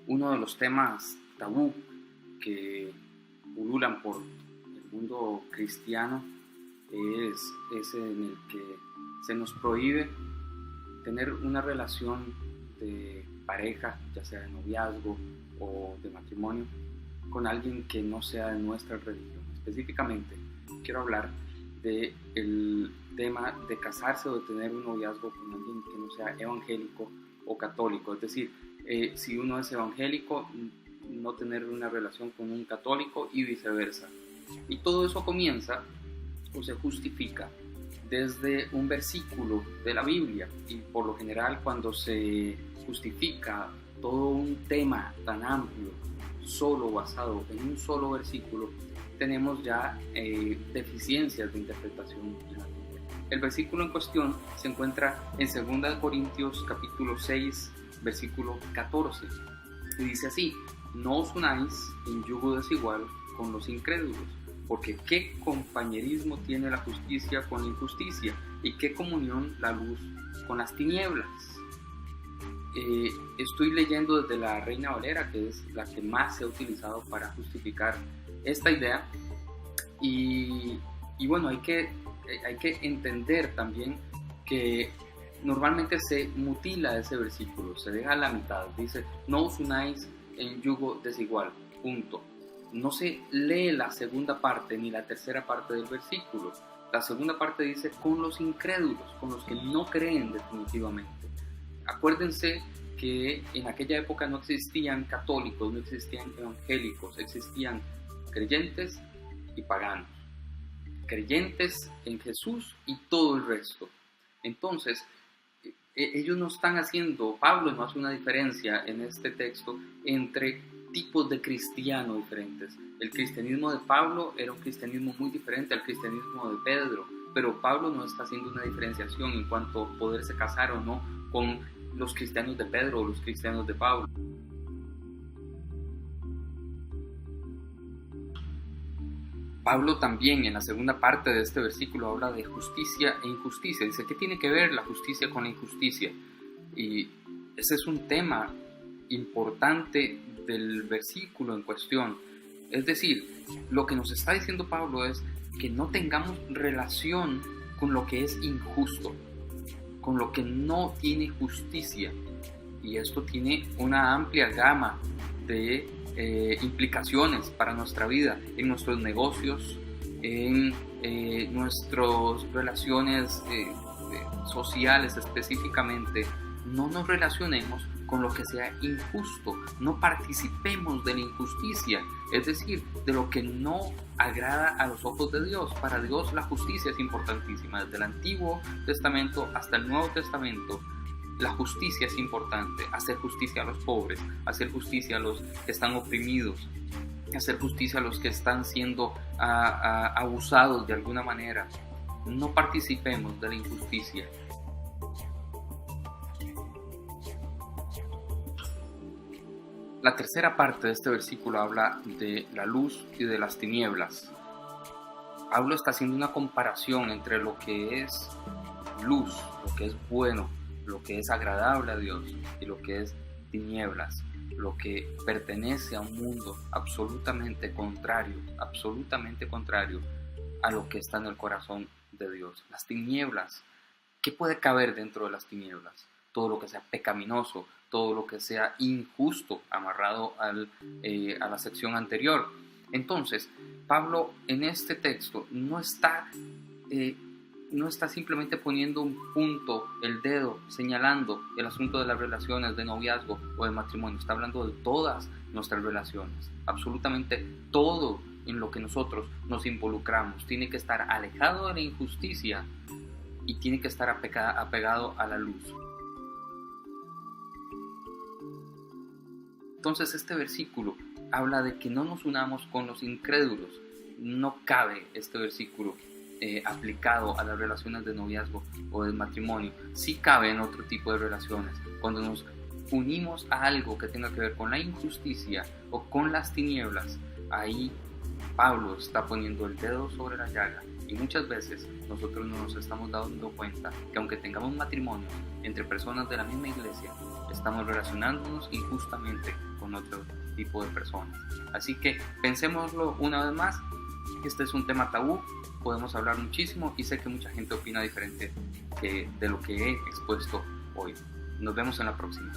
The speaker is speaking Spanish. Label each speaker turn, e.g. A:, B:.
A: Uno de los temas tabú que pululan por el mundo cristiano es ese en el que se nos prohíbe tener una relación de pareja, ya sea de noviazgo o de matrimonio, con alguien que no sea de nuestra religión. Específicamente, quiero hablar del tema de casarse o de tener un noviazgo con alguien que no sea evangélico o católico. Es decir, si uno es evangélico, no tener una relación con un católico y viceversa. Y todo eso comienza o se justifica desde un versículo de la Biblia, y por lo general cuando se justifica todo un tema tan amplio solo basado en un solo versículo, tenemos ya deficiencias de interpretación en la Biblia. El versículo en cuestión se encuentra en 2 Corintios capítulo 6 versículo 14 y dice así: no os unáis en yugo desigual con los incrédulos, porque qué compañerismo tiene la justicia con la injusticia, y qué comunión la luz con las tinieblas. Estoy leyendo desde la Reina Valera, que es la que más se ha utilizado para justificar esta idea, y bueno, hay que entender también que normalmente se mutila ese versículo, se deja a la mitad, dice no os unáis en yugo desigual, punto. No se lee la segunda parte ni la tercera parte del versículo. La segunda parte dice con los incrédulos, con los que no creen definitivamente. Acuérdense que en aquella época no existían católicos, no existían evangélicos, existían creyentes y paganos, creyentes en Jesús y todo el resto. Entonces, ellos no están haciendo, Pablo no hace una diferencia en este texto entre tipos de cristiano diferentes. El cristianismo de Pablo era un cristianismo muy diferente al cristianismo de Pedro, pero Pablo no está haciendo una diferenciación en cuanto a poderse casar o no con los cristianos de Pedro o los cristianos de Pablo. Pablo también en la segunda parte de este versículo habla de justicia e injusticia. Dice, ¿qué tiene que ver la justicia con la injusticia? Y ese es un tema importante del versículo en cuestión. Es decir, lo que nos está diciendo Pablo es que no tengamos relación con lo que es injusto, con lo que no tiene justicia. Y esto tiene una amplia gama de implicaciones para nuestra vida, en nuestros negocios, en nuestras relaciones sociales específicamente. No nos relacionemos con lo que sea injusto, no participemos de la injusticia, es decir, de lo que no agrada a los ojos de Dios. Para Dios la justicia es importantísima, desde el Antiguo Testamento hasta el Nuevo Testamento. La justicia es importante, hacer justicia a los pobres, hacer justicia a los que están oprimidos, hacer justicia a los que están siendo abusados de alguna manera. No participemos de la injusticia. La tercera parte de este versículo habla de la luz y de las tinieblas. Pablo está haciendo una comparación entre lo que es luz, lo que es bueno, lo que es agradable a Dios, y lo que es tinieblas, lo que pertenece a un mundo absolutamente contrario a lo que está en el corazón de Dios. Las tinieblas, ¿qué puede caber dentro de las tinieblas? Todo lo que sea pecaminoso, todo lo que sea injusto, amarrado a la sección anterior. Entonces, Pablo en este texto no está simplemente poniendo un punto, el dedo, señalando el asunto de las relaciones de noviazgo o de matrimonio. Está hablando de todas nuestras relaciones, absolutamente todo en lo que nosotros nos involucramos. Tiene que estar alejado de la injusticia y tiene que estar apegado a la luz. Entonces este versículo habla de que no nos unamos con los incrédulos. No cabe este versículo aplicado a las relaciones de noviazgo o de matrimonio. Sí cabe en otro tipo de relaciones. Cuando nos unimos a algo que tenga que ver con la injusticia o con las tinieblas, ahí Pablo está poniendo el dedo sobre la llaga. Y muchas veces nosotros no nos estamos dando cuenta que aunque tengamos matrimonio entre personas de la misma iglesia, estamos relacionándonos injustamente con con otro tipo de personas. Así que pensémoslo una vez más. Este es un tema tabú, podemos hablar muchísimo y sé que mucha gente opina diferente de lo que he expuesto hoy. Nos vemos en la próxima.